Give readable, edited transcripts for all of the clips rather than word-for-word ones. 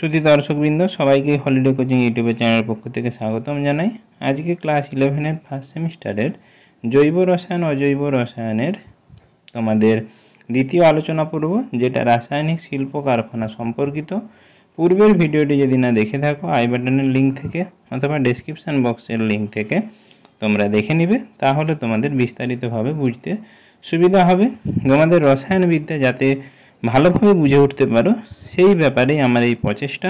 সুধী দর্শকবৃন্দ সবাইকে holiday coaching YouTube চ্যানেলের পক্ষ থেকে স্বাগতম জানাই। আজকে ক্লাস 11 ফার্স্ট সেমিস্টারের জৈব রসায়ন অজৈব রসায়নের তোমাদের দ্বিতীয় আলোচনা পর্ব, যেটা রাসায়নিক শিল্প কারখানা সম্পর্কিত। পূর্বের ভিডিওটি যদি না দেখে থাকো আই বাটনের লিঙ্ক থেকে অথবা ডেসক্রিপশান বক্সের লিঙ্ক থেকে তোমরা দেখে নিবে, তাহলে তোমাদের বিস্তারিতভাবে বুঝতে সুবিধা হবে। তোমাদের রসায়নবিদ্যা যাতে ভালোভাবে বুঝে উঠতে পারো সেই ব্যাপারে আমার এই প্রচেষ্টা।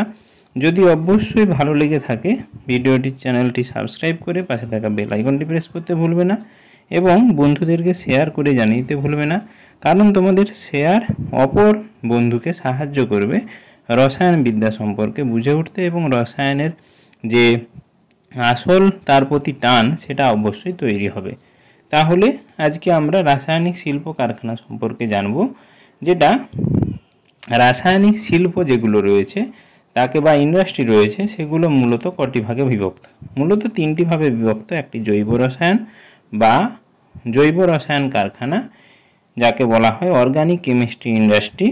যদি অবশ্যই ভালো লেগে থাকে ভিডিওটির চ্যানেলটি সাবস্ক্রাইব করে পাশে থাকা বেল আইকনটি প্রেস করতে ভুলবে না এবং বন্ধুদেরকে শেয়ার করে জানিয়ে দিতে ভুলবে না, কারণ তোমাদের শেয়ার অপর বন্ধুকে সাহায্য করবে রসায়নবিদ্যা সম্পর্কে বুঝে উঠতে এবং রসায়নের যে আসল তার প্রতি টান সেটা অবশ্যই তৈরি হবে। তাহলে আজকে আমরা রাসায়নিক শিল্প কারখানা সম্পর্কে জানব, যেটা রাসায়নিক শিল্প যেগুলো রয়েছে তাকে বা ইন্ডাস্ট্রি রয়েছে সেগুলো মূলত কটি ভাগে বিভক্ত। মূলত তিনটি ভাবে বিভক্ত। একটি জৈব রসায়ন বা জৈব রসায়ন কারখানা যাকে বলা হয় অর্গানিক কেমিস্ট্রি ইন্ডাস্ট্রি,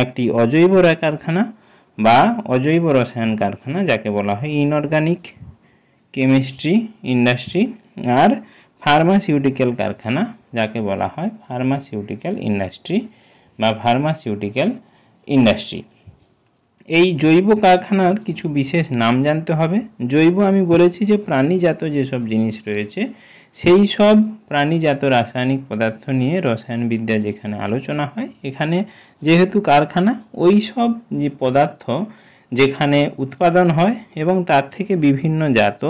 একটি অজৈব কারখানা বা অজৈব রসায়ন কারখানা যাকে বলা হয় ইনঅর্গানিক কেমিস্ট্রি ইন্ডাস্ট্রি, আর ফার্মাসিউটিক্যাল কারখানা যাকে বলা হয় ফার্মাসিউটিক্যাল ইন্ডাস্ট্রি বা ফার্মাসিউটিক্যাল ইন্ডাস্ট্রি। এই জৈব কারখানার কিছু বিশেষ নাম জানতে হবে। জৈব আমি বলেছি যে প্রাণীজাত যেসব জিনিস রয়েছে সেই সব প্রাণীজাত রাসায়নিক পদার্থ নিয়ে রসায়নবিদ্যা যেখানে আলোচনা হয়, এখানে যেহেতু কারখানা ওই সব যে পদার্থ যেখানে উৎপাদন হয় এবং তার থেকে বিভিন্ন জাত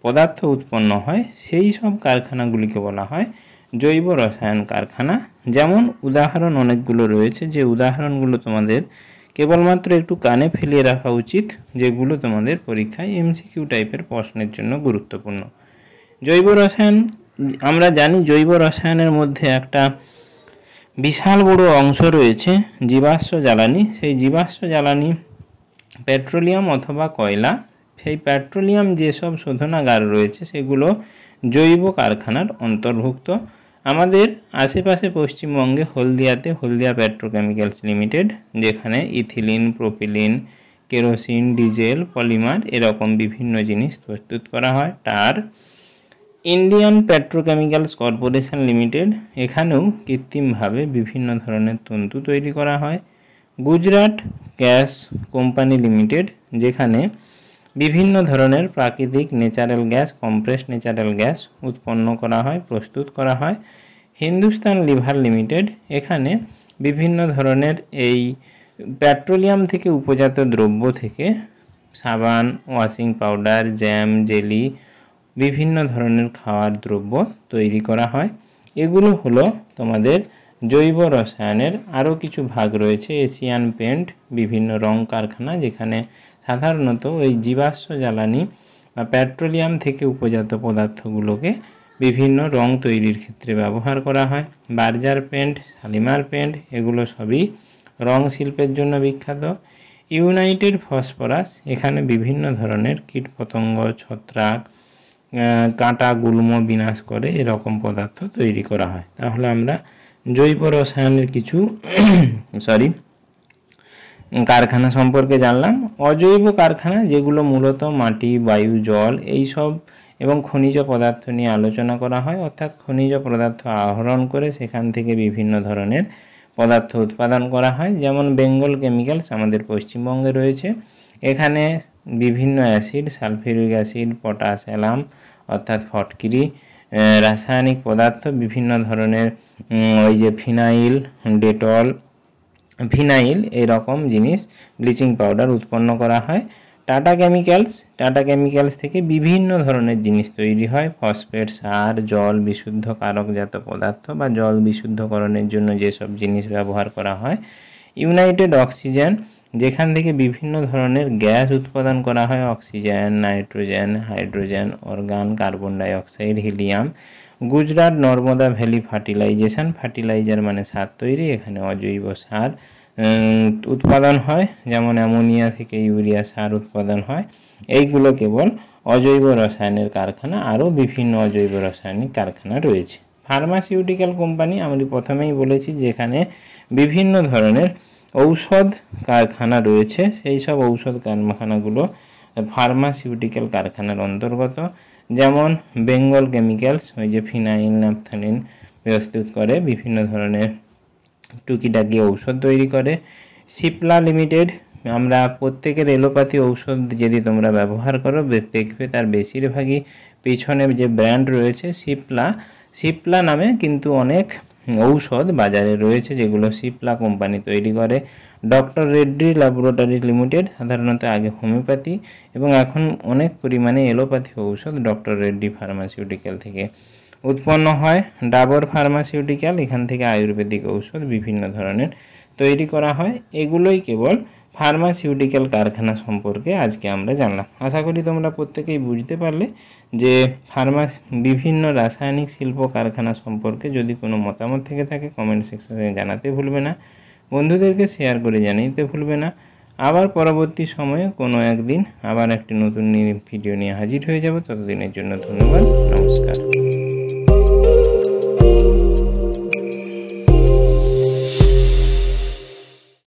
পদার্থ উৎপন্ন হয় সেই সব কারখানাগুলিকে বলা হয় জৈব রসায়ন কারখানা। যেমন উদাহরণ অনেকগুলো রয়েছে, যে উদাহরণগুলো তোমাদের কেবলমাত্র একটু কানে ফেলিয়ে রাখা উচিত, যেগুলো তোমাদের পরীক্ষায় এমসিকিউ টাইপের প্রশ্নের জন্য গুরুত্বপূর্ণ। জৈব রসায়ন আমরা জানি, জৈব রসায়নের মধ্যে একটা বিশাল বড় অংশ রয়েছে জীবাশ্ম জ্বালানি। সেই জীবাশ্ম জ্বালানি পেট্রোলিয়াম অথবা কয়লা, সেই পেট্রোলিয়াম যেসব শোধনাগার রয়েছে সেগুলো জৈব কারখানার অন্তর্ভুক্ত। আমাদের আশেপাশে পশ্চিমবঙ্গে হলদিয়াতে হলদিয়া পেট্রোকেমিক্যালস লিমিটেড, যেখানে ethylene, propylene, kerosene, diesel, polymer এরকম বিভিন্ন জিনিস প্রস্তুত করা হয়। তার ইন্ডিয়ান পেট্রোকেমিক্যালস কর্পোরেশন লিমিটেড, এখানেও কৃত্রিমভাবে বিভিন্ন ধরনের তন্তু তৈরি করা হয়। গুজরাট গ্যাস কোম্পানি লিমিটেড, যেখানে বিভিন্ন ধরনের প্রাকৃতিক natural gas, compressed natural gas উৎপন্ন করা হয়, প্রস্তুত করা হয়। হিন্দুস্তান লিভার লিমিটেড, এখানে বিভিন্ন ধরনের এই পেট্রোলিয়াম থেকে উপজাত দ্রব্য থেকে সাবান, ওয়াশিং পাউডার, জ্যাম, জেলি, বিভিন্ন ধরনের খাওয়ার দ্রব্য তৈরি করা হয়। এগুলো হলো তোমাদের জৈব রসায়নের। আরও কিছু ভাগ রয়েছে এশিয়ান পেন্ট, বিভিন্ন রং কারখানা, যেখানে সাধারণত ওই জীবাশ্ম জ্বালানি বা পেট্রোলিয়াম থেকে উপজাত পদার্থগুলোকে বিভিন্ন রং তৈরির ক্ষেত্রে ব্যবহার করা হয়। বার্জার পেন্ট, শালিমার পেন্ট এগুলো সবই রং শিল্পের জন্য বিখ্যাত। ইউনাইটেড ফসফরাস, এখানে বিভিন্ন ধরনের কীটপতঙ্গ, ছত্রাক, কাঁটা, গুল্ম বিনাশ করে এরকম পদার্থ তৈরি করা হয়। তাহলে আমরা জৈব রসায়নের কিছু কারখানা সম্পর্কে জানলাম। অজৈব কারখানা যেগুলো মূলত মাটি, বায়ু, জল এইসব এবং খনিজ পদার্থ নিয়ে আলোচনা করা হয়, অর্থাৎ খনিজ পদার্থ আহরণ করে সেখান থেকে বিভিন্ন ধরনের পদার্থ উৎপাদন করা হয়। যেমন বেঙ্গল কেমিক্যালস আমাদের পশ্চিমবঙ্গে রয়েছে, এখানে বিভিন্ন acid, sulphuric acid, potash, alarm অর্থাৎ ফটকিরি, রাসায়নিক পদার্থ বিভিন্ন ধরনের ওই যে ফিনাইল, ডেটল, ভিনাইল এরকম জিনিস, ব্লিচিং পাউডার উৎপন্ন করা হয়। টাটা কেমিক্যালস থেকে বিভিন্ন ধরনের জিনিস তৈরি হয়, ফসফেট, সার, জল বিশুদ্ধ কারকজাত পদার্থ বা জল বিশুদ্ধকরণের জন্য যেসব জিনিস ব্যবহার করা হয়। ইউনাইটেড অক্সিজেন, যেখান থেকে বিভিন্ন ধরনের গ্যাস উৎপাদন করা হয়, oxygen, nitrogen, hydrogen, organ, carbon dioxide, helium. Gujarat Narmada valley fertiliser মানে সার তৈরি, এখানে অজৈব সার উৎপাদন হয়, যেমন অ্যামোনিয়া থেকে ইউরিয়া সার উৎপাদন হয়। এইগুলো কেবল অজৈব রসায়নের কারখানা, আরও বিভিন্ন অজৈব রাসায়নিক কারখানা রয়েছে। ফার্মাসিউটিক্যাল কোম্পানি আমি প্রথমেই বলেছি, যেখানে বিভিন্ন ধরনের ঔষধ কারখানা রয়েছে, সেই সব ঔষধ কারখানাগুলো ফার্মাসিউটিক্যাল কারখানার অন্তর্গত। যেমন বেঙ্গল কেমিক্যালস, ওই যে ফিনাইল ন্যাপথালিন প্রস্তুত করে, বিভিন্ন ধরনের টুকিটাকি ঔষধ তৈরি করে। সিপলা লিমিটেড, আমরা প্রত্যেকের এলোপ্যাথি ঔষধ যদি তোমরা ব্যবহার করো দেখবে তার বেশিরভাগই পিছনে যে ব্র্যান্ড রয়েছে সিপলা নামে কিন্তু অনেক ঔষধ বাজারে রয়েছে যেগুলো সিপলা কোম্পানি তৈরি করে। ডক্টর রেড্ডি ল্যাবরেটরি লিমিটেড, সাধারণত আগে হোমিওপ্যাথি এবং এখন অনেক পরিমাণে এলোপ্যাথি ঔষধ ডক্টর রেড্ডি ফার্মাসিউটিক্যাল থেকে উৎপন্ন হয়। ডাবর ফার্মাসিউটিক্যাল, এখান থেকে আয়ুর্বেদিক ঔষধ বিভিন্ন ধরনের তৈরি করা হয়। এগুলোই কেবল ফার্মাসিউটিক্যাল কারখানা সম্পর্কে আজকে আমরা জানলাম। আশা করি তোমরা প্রত্যেকেই বুঝতে পারলে যে বিভিন্ন রাসায়নিক শিল্প কারখানা সম্পর্কে যদি কোনো মতামত থেকে থাকে কমেন্ট সেকশনে জানাতে ভুলবে না, বন্ধুদেরকে শেয়ার করে জানাতে ভুলবে না। আবার পরবর্তী সময়ে কোনো একদিন আবার একটি নতুন ভিডিও নিয়ে হাজির হয়ে যাব। ততদিনের জন্য ধন্যবাদ, নমস্কার।